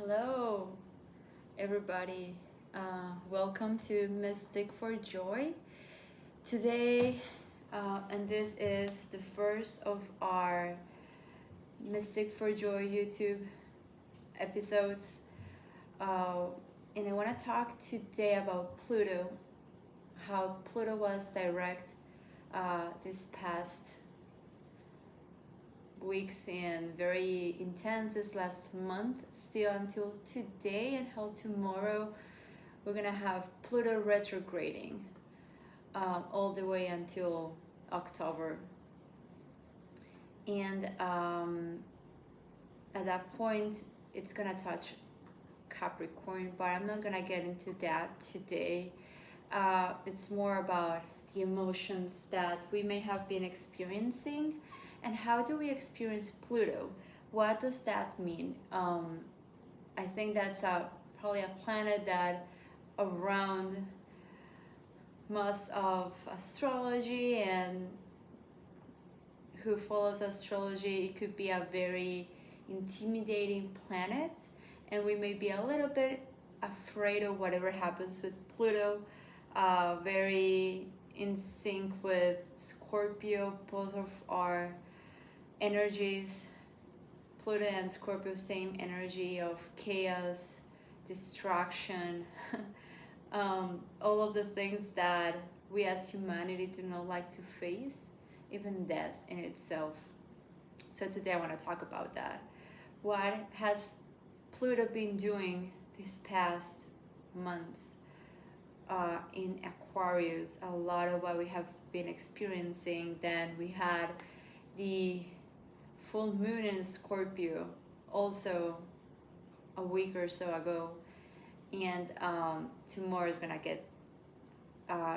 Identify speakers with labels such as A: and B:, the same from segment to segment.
A: Hello, everybody. Welcome to Mystic for Joy. Today, and this is the first of our Mystic for Joy YouTube episodes. And I want to talk today about Pluto, how Pluto was direct this past weeks and very intense this last month, still until today, and how tomorrow we're gonna have Pluto retrograding all the way until October. And at that point, it's gonna touch Capricorn, but I'm not gonna get into that today. It's more about the emotions that we may have been experiencing and how do we experience Pluto. What does that mean? I think that's probably a planet that around most of astrology and who follows astrology, it could be a very intimidating planet, and we may be a little bit afraid of whatever happens with Pluto. Very in sync with Scorpio, both of our energies. Pluto and Scorpio, same energy of chaos, distraction, all of the things that we as humanity do not like to face, even death in itself. So today I want to talk about that. What has Pluto been doing these past months in Aquarius? A lot of what we have been experiencing. Then we had the full moon in Scorpio also a week or so ago, and tomorrow is gonna get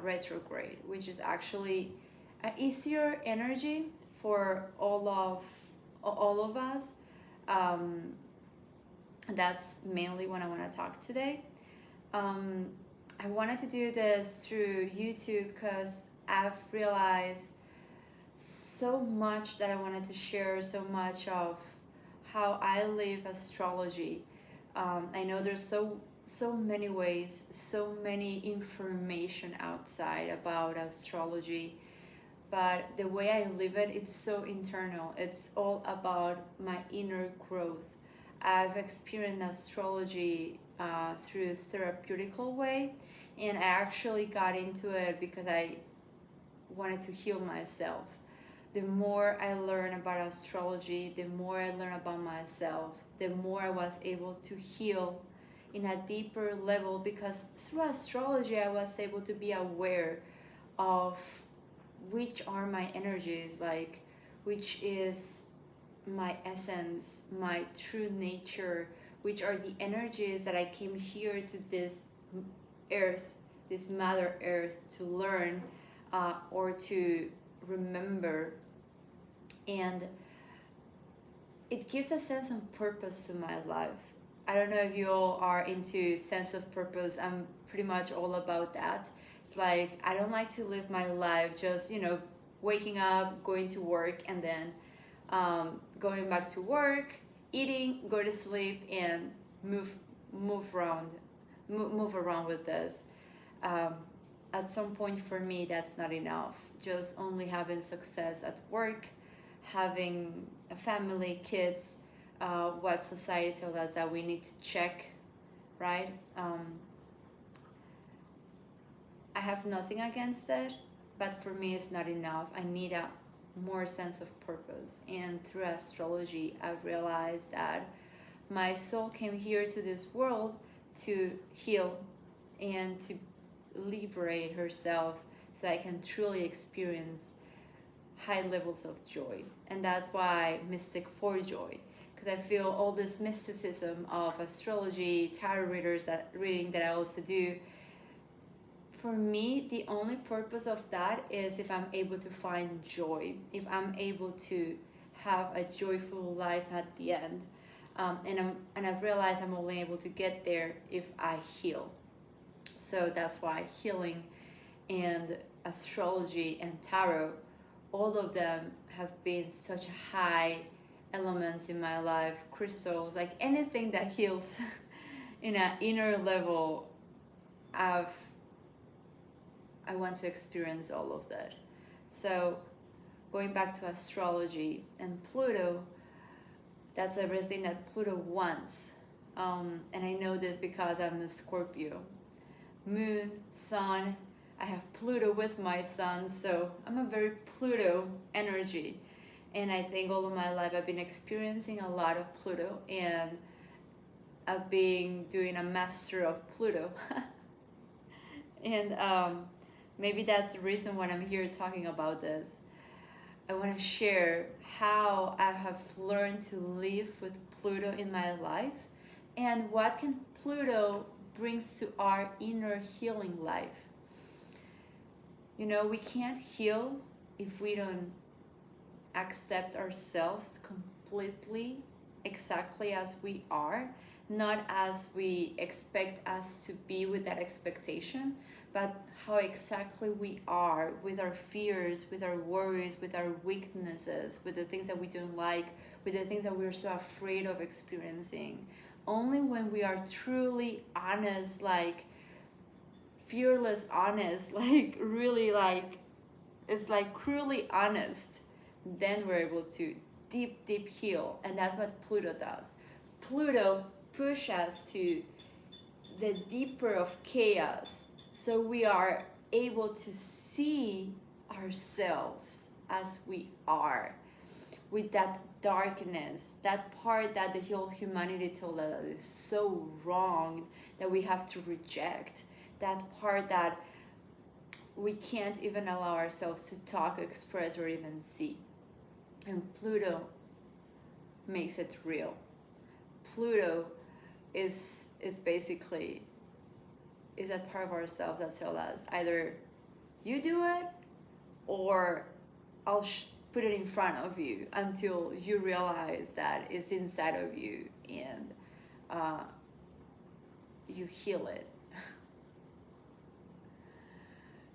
A: retrograde, which is actually an easier energy for all of us. That's mainly what I want to talk today. I wanted to do this through YouTube because I've realized so much that I wanted to share, so much of how I live astrology. I know there's so many ways, so many information outside about astrology, but the way I live it, it's so internal. It's all about my inner growth. I've experienced astrology through a therapeutical way, and I actually got into it because I wanted to heal myself. The more I learn about astrology, the more I learn about myself, the more I was able to heal in a deeper level, because through astrology I was able to be aware of which are my energies, like which is my essence, my true nature, which are the energies that I came here to this earth, this Mother Earth, to learn or to remember. And it gives a sense of purpose to my life. I don't know if you all are into sense of purpose. I'm pretty much all about that. It's like I don't like to live my life just, waking up, going to work, and then going back to work, eating, go to sleep, and move around with this. At some point for me, that's not enough. Just only having success at work, having a family, kids, what society tells us that we need to check, right? I have nothing against it, but for me it's not enough. I need a more sense of purpose. And through astrology, I've realized that my soul came here to this world to heal and to liberate herself so I can truly experience high levels of joy. And that's why Mystic for Joy, because I feel all this mysticism of astrology, tarot reading that I also do, for me the only purpose of that is if I'm able to find joy, if I'm able to have a joyful life at the end. And I've realized I'm only able to get there if I heal. So that's why healing and astrology and tarot, all of them have been such a high elements in my life, crystals, like anything that heals in an inner level. I want to experience all of that. So going back to astrology and Pluto, that's everything that Pluto wants. And I know this because I'm a Scorpio. Moon, Sun, I have Pluto with my Sun, so I'm a very Pluto energy. And I think all of my life I've been experiencing a lot of Pluto, and I've been doing a master of Pluto. And maybe that's the reason why I'm here talking about this. I want to share how I have learned to live with Pluto in my life, and what can Pluto brings to our inner healing life. You know, we can't heal if we don't accept ourselves completely, exactly as we are, not as we expect us to be with that expectation, but how exactly we are with our fears, with our worries, with our weaknesses, with the things that we don't like, with the things that we're so afraid of experiencing. Only when we are truly honest, like fearless honest, like really like, it's like cruelly honest, then we're able to deep heal. And that's what Pluto does. Pluto pushes us to the deeper of chaos, so we are able to see ourselves as we are, with that darkness, that part that the whole humanity told us is so wrong, that we have to reject, that part that we can't even allow ourselves to talk, express, or even see. And Pluto makes it real. Pluto is basically is that part of ourselves that tells us either you do it, or I'll put it in front of you until you realize that it's inside of you, and you heal it.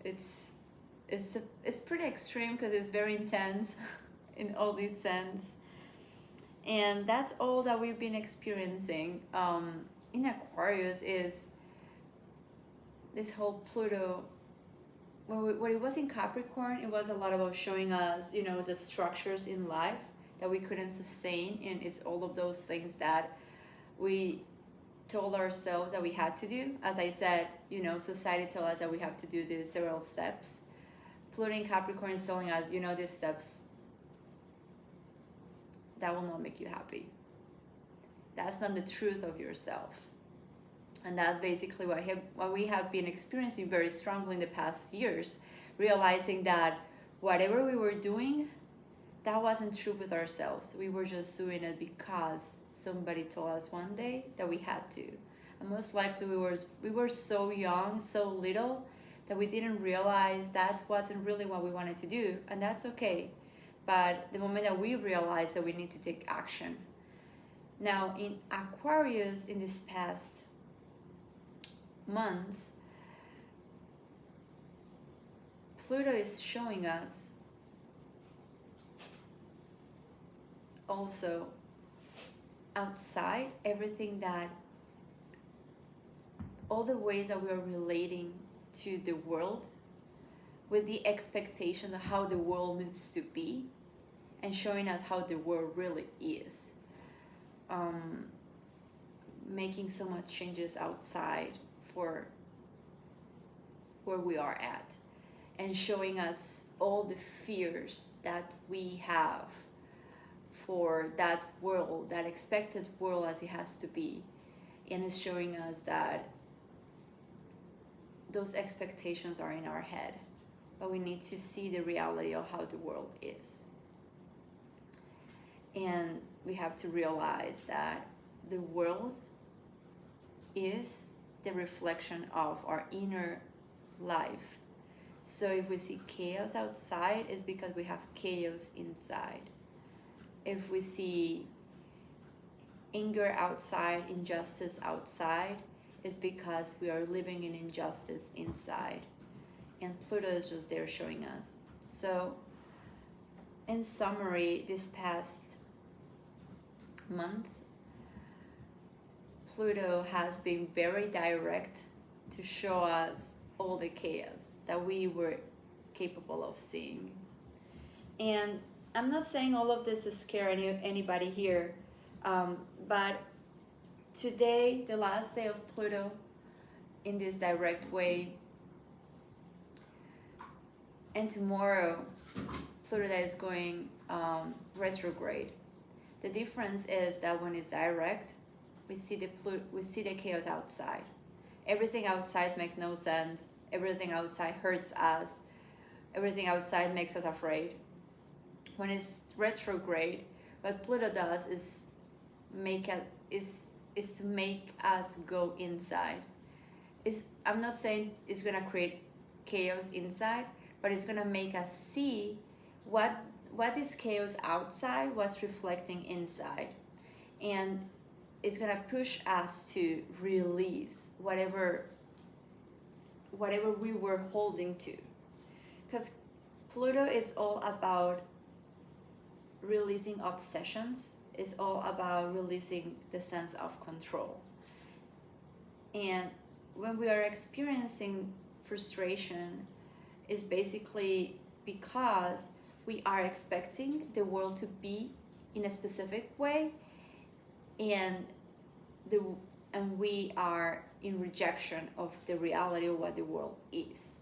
A: It's pretty extreme because it's very intense in all these sense, and that's all that we've been experiencing in Aquarius. Is this whole Pluto, when it was in Capricorn, it was a lot about showing us, you know, the structures in life that we couldn't sustain, and it's all of those things that we told ourselves that we had to do. As I said, you know, society tells us that we have to do these several steps. Pluto in Capricorn is telling us, you know, these steps, that will not make you happy. That's not the truth of yourself. And that's basically what we have been experiencing very strongly in the past years, realizing that whatever we were doing, that wasn't true with ourselves. We were just doing it because somebody told us one day that we had to. And most likely we were so young, so little, that we didn't realize that wasn't really what we wanted to do, and that's okay. But the moment that we realize that we need to take action. Now in Aquarius, in this past months, Pluto is showing us also outside everything, that all the ways that we are relating to the world with the expectation of how the world needs to be, and showing us how the world really is. Making so much changes outside for where we are at, and showing us all the fears that we have for that world, that expected world as it has to be, and it's showing us that those expectations are in our head, but we need to see the reality of how the world is. And we have to realize that the world is the reflection of our inner life. So if we see chaos outside, it's because we have chaos inside. If we see anger outside, injustice outside, it's because we are living in injustice inside. And Pluto is just there showing us. So in summary, this past month, Pluto has been very direct to show us all the chaos that we were capable of seeing. And I'm not saying all of this to scare anybody here, but today, the last day of Pluto in this direct way, and tomorrow, Pluto that is going retrograde. The difference is that when it's direct, we see the chaos outside. Everything outside makes no sense. Everything outside hurts us. Everything outside makes us afraid. When it's retrograde, what Pluto does is to make us go inside. I'm not saying it's gonna create chaos inside, but it's gonna make us see what this chaos outside was reflecting inside, and it's gonna push us to release whatever we were holding to, because Pluto is all about releasing obsessions. It's all about releasing the sense of control. And when we are experiencing frustration, it's basically because we are expecting the world to be in a specific way, and we are in rejection of the reality of what the world is.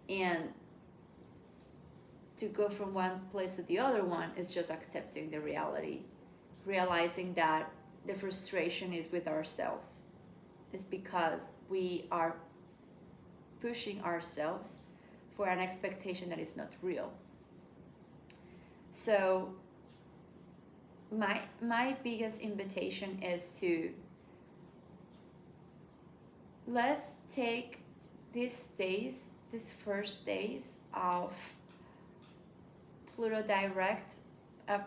A: And to go from one place to the other one is just accepting the reality, realizing that the frustration is with ourselves. It's because we are pushing ourselves for an expectation that is not real. So my biggest invitation is to, let's take these first days of Pluto Direct,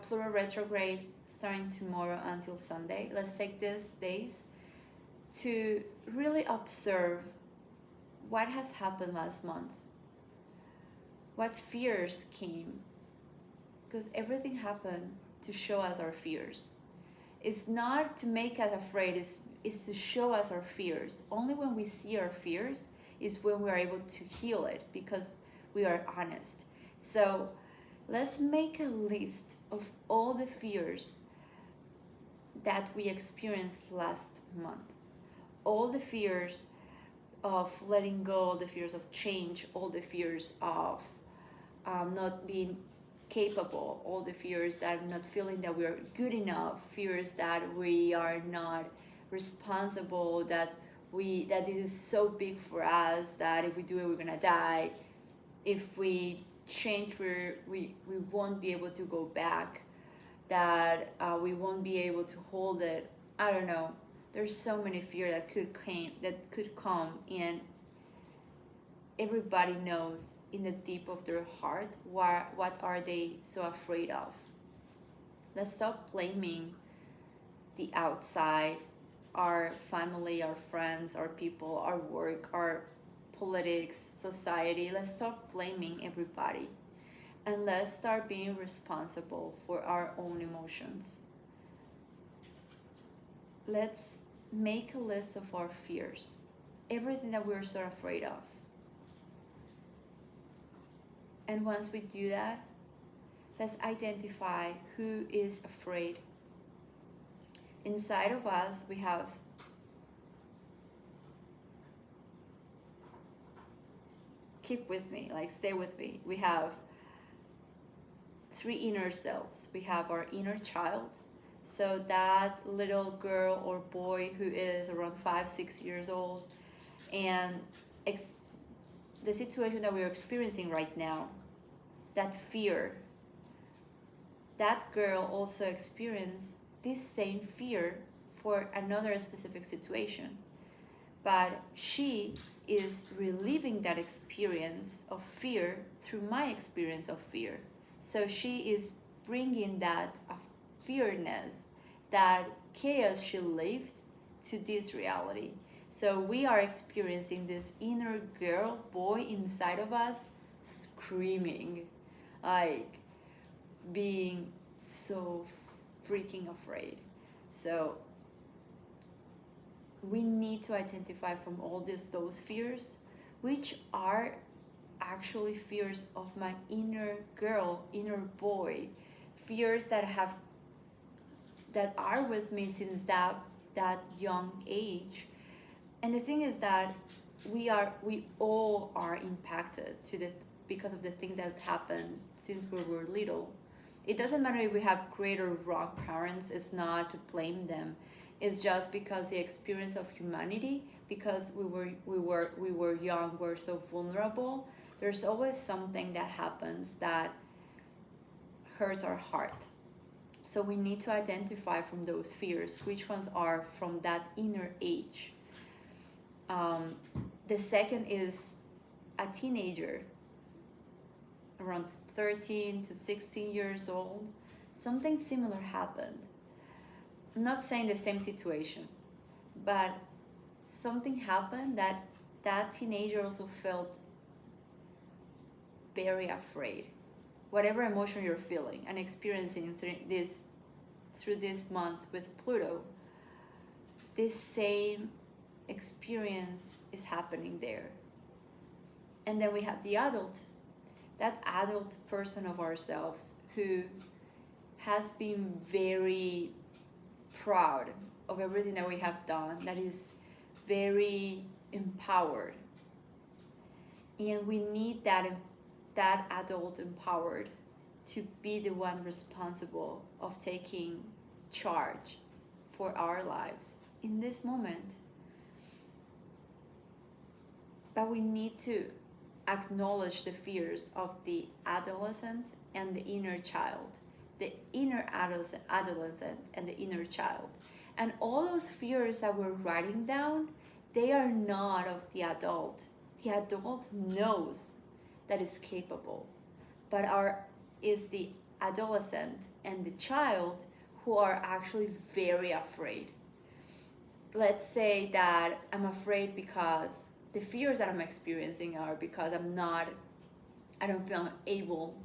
A: Pluto Retrograde starting tomorrow until Sunday. Let's take these days to really observe what has happened last month, what fears came, because everything happened to show us our fears. It's not to make us afraid, it's to show us our fears. Only when we see our fears is when we are able to heal it, because we are honest. So let's make a list of all the fears that we experienced last month. All the fears of letting go, all the fears of change, all the fears of not being capable, all the fears that not feeling that we are good enough, fears that we are not responsible, that this is so big for us, that if we do it, we're gonna die. If we change, we won't be able to go back, that we won't be able to hold it. I don't know. There's so many fears that could come, and everybody knows in the deep of their heart what are they so afraid of. Let's stop blaming the outside, our family, our friends, our people, our work, our politics, society. Let's stop blaming everybody, and let's start being responsible for our own emotions. Let's make a list of our fears, everything that we're so afraid of. And once we do that, let's identify who is afraid. Inside of us, we have keep with me, like stay with me. We have 3 inner selves. We have our inner child. So that little girl or boy who is around 5-6 years old, and the situation that we're experiencing right now, that fear, that girl also experienced this same fear for another specific situation, but she is reliving that experience of fear through my experience of fear. So she is bringing that fearness, that chaos she lived, to this reality. So we are experiencing this inner girl, boy inside of us screaming, like being so freaking afraid. So we need to identify from all those fears, which are actually fears of my inner girl, inner boy, fears that are with me since that young age. And the thing is that we all are impacted because of the things that happened since we were little. It doesn't matter if we have great or wrong parents. It's not to blame them. It's just because the experience of humanity, because we were young, we're so vulnerable. There's always something that happens that hurts our heart. So we need to identify from those fears which ones are from that inner age. The second is a teenager, around 13 to 16 years old. Something similar happened. I'm not saying the same situation, but something happened that teenager also felt very afraid. Whatever emotion you're feeling and experiencing through this month with Pluto, this same experience is happening there. And then we have the adult, that adult person of ourselves who has been very proud of everything that we have done, that is very empowered. And we need that adult empowered to be the one responsible of taking charge for our lives in this moment. But we need to acknowledge the fears of the adolescent and the inner child, the inner adolescent and the inner child. And all those fears that we're writing down, they are not of the adult. The adult knows that is capable, but is the adolescent and the child who are actually very afraid. Let's say that I'm afraid because the fears that I'm experiencing are because I don't feel I'm able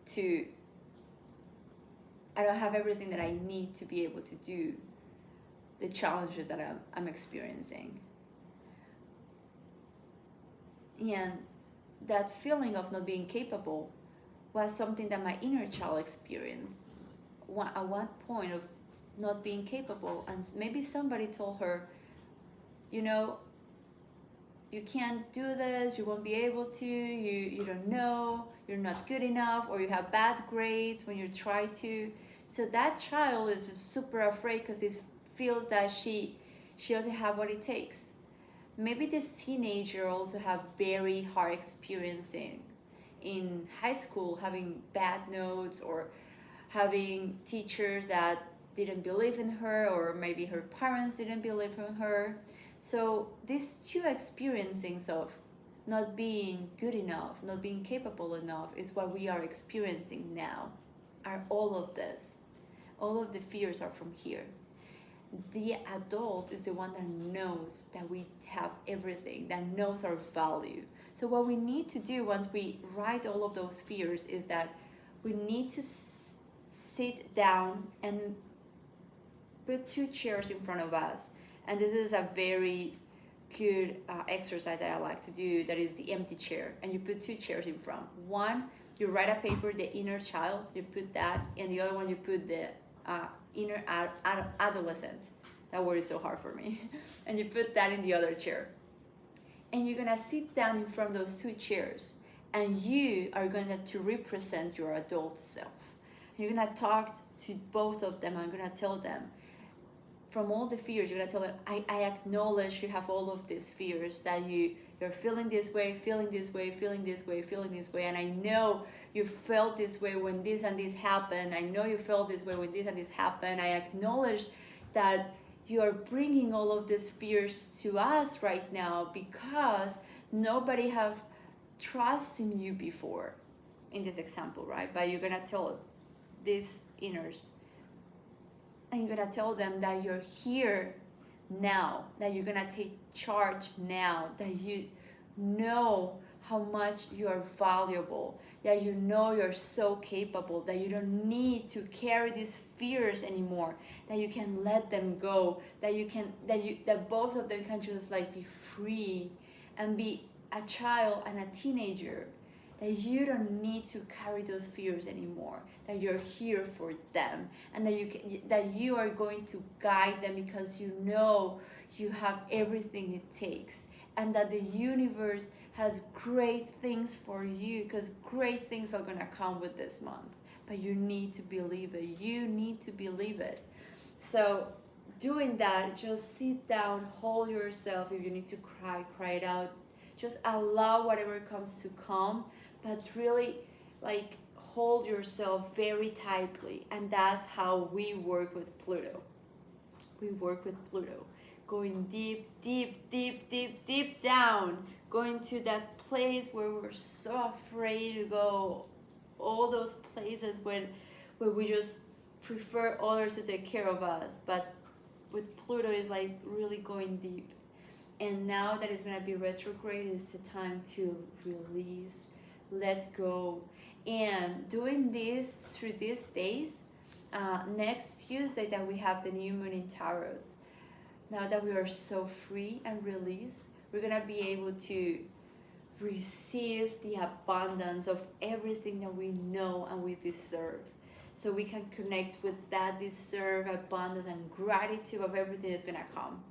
A: to, I don't have everything that I need to be able to do the challenges that I'm experiencing. And that feeling of not being capable was something that my inner child experienced at one point, of not being capable. And maybe somebody told her, you can't do this, you won't be able to, you don't know, you're not good enough, or you have bad grades when you try to. So that child is just super afraid because it feels that she doesn't have what it takes. Maybe this teenager also have very hard experiencing in high school, having bad notes or having teachers that didn't believe in her, or maybe her parents didn't believe in her. So these two experiencings of not being good enough, not being capable enough, is what we are experiencing now. Are all of this. All of the fears are from here. The adult is the one that knows that we have everything, that knows our value. So what we need to do once we write all of those fears is that we need to sit down and put two chairs in front of us. And this is a very good exercise that I like to do, that is the empty chair. And you put two chairs in front. One, you write a paper, the inner child, you put that, and the other one you put the inner adolescent. That word is so hard for me. And you put that in the other chair. And you're gonna sit down in front of those two chairs, and you are going to represent your adult self. You're gonna talk to both of them, and I'm gonna tell them, from all the fears, you're gonna tell them, I acknowledge you have all of these fears, that you're feeling this way, feeling this way, feeling this way, feeling this way, and I know you felt this way when this and this happened. I know you felt this way when this and this happened. I acknowledge that you are bringing all of these fears to us right now because nobody have trust in you before, in this example, right? But you're gonna tell these inners, and you're gonna tell them that you're here now, that you're gonna take charge now, that you know how much you are valuable, that you know you're so capable, that you don't need to carry these fears anymore, that you can let them go, that both of them can just like be free and be a child and a teenager, that you don't need to carry those fears anymore, that you're here for them, and that you are going to guide them because you know you have everything it takes, and that the universe has great things for you, because great things are gonna come with this month. But you need to believe it. You need to believe it. So doing that, just sit down, hold yourself. If you need to cry, cry it out. Just allow whatever comes to come, but really like hold yourself very tightly. And that's how we work with Pluto. We work with Pluto, going deep, deep, deep, deep, deep down, going to that place where we're so afraid to go, all those places where we just prefer others to take care of us. But with Pluto, is like really going deep. And now that it's going to be retrograde, is the time to release, let go. And doing this through these days, next Tuesday that we have the new moon in Taurus, now that we are so free and released, we're going to be able to receive the abundance of everything that we know and we deserve. So we can connect with that deserved abundance and gratitude of everything that's going to come.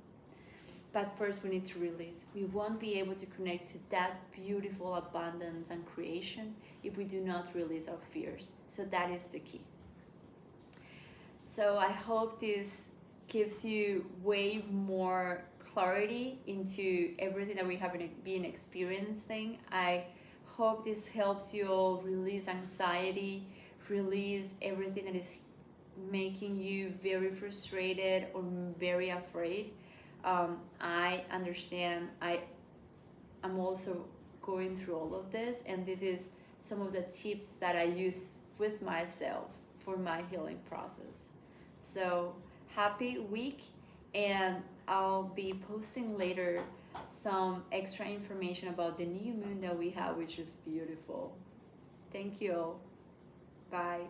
A: But first we need to release. We won't be able to connect to that beautiful abundance and creation if we do not release our fears. So that is the key. So I hope this gives you way more clarity into everything that we have been experiencing. I hope this helps you all release anxiety, release everything that is making you very frustrated or very afraid. I understand. I'm also going through all of this, and this is some of the tips that I use with myself for my healing process. So happy week, and I'll be posting later some extra information about the new moon that we have, which is beautiful. Thank you all. Bye.